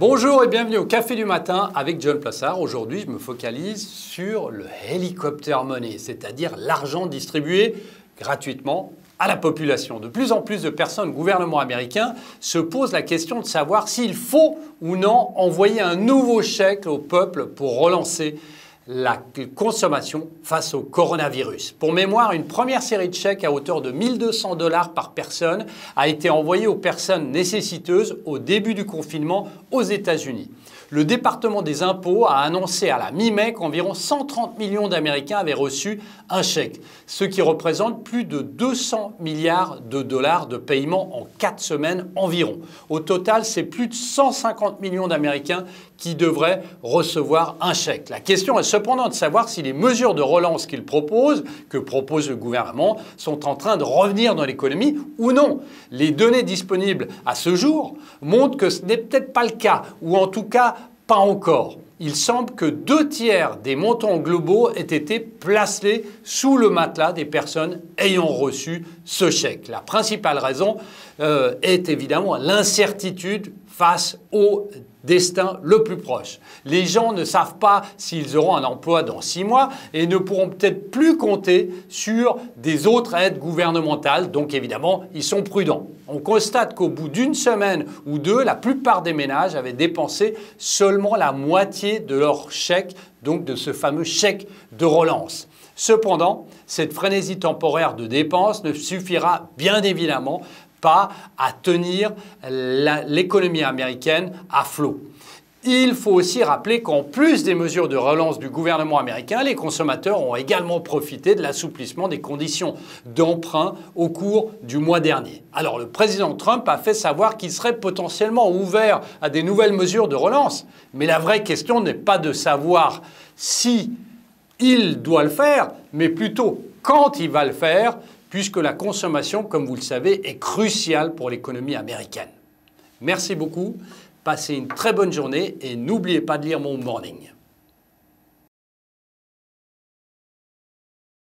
Bonjour et bienvenue au Café du Matin avec John Plassard. Aujourd'hui, je me focalise sur le helicopter money, c'est-à-dire l'argent distribué gratuitement à la population. De plus en plus de personnes, le gouvernement américain se pose la question de savoir s'il faut ou non envoyer un nouveau chèque au peuple pour relancer la consommation face au coronavirus. Pour mémoire, une première série de chèques à hauteur de 1 200 $ par personne a été envoyée aux personnes nécessiteuses au début du confinement aux États-Unis. Le département des impôts a annoncé à la mi-mai qu'environ 130 millions d'Américains avaient reçu un chèque, ce qui représente plus de 200 milliards de dollars de paiement en 4 semaines environ. Au total, c'est plus de 150 millions d'Américains qui devraient recevoir un chèque. La question est cependant de savoir si les mesures de relance que propose le gouvernement, sont en train de revenir dans l'économie ou non. Les données disponibles à ce jour montrent que ce n'est peut-être pas le cas, ou en tout cas pas encore. Il semble que 2/3 des montants globaux aient été placés sous le matelas des personnes ayant reçu ce chèque. La principale raison est évidemment l'incertitude face au destin le plus proche. Les gens ne savent pas s'ils auront un emploi dans 6 mois et ne pourront peut-être plus compter sur des autres aides gouvernementales. Donc évidemment, ils sont prudents. On constate qu'au bout d'une semaine ou deux, la plupart des ménages avaient dépensé seulement la moitié de leur chèque, donc de ce fameux chèque de relance. Cependant, cette frénésie temporaire de dépenses ne suffira bien évidemment pas à tenir l'économie américaine à flot. Il faut aussi rappeler qu'en plus des mesures de relance du gouvernement américain, les consommateurs ont également profité de l'assouplissement des conditions d'emprunt au cours du mois dernier. Alors le président Trump a fait savoir qu'il serait potentiellement ouvert à des nouvelles mesures de relance. Mais la vraie question n'est pas de savoir si il doit le faire, mais plutôt quand il va le faire, puisque la consommation, comme vous le savez, est cruciale pour l'économie américaine. Merci beaucoup, passez une très bonne journée et n'oubliez pas de lire mon morning.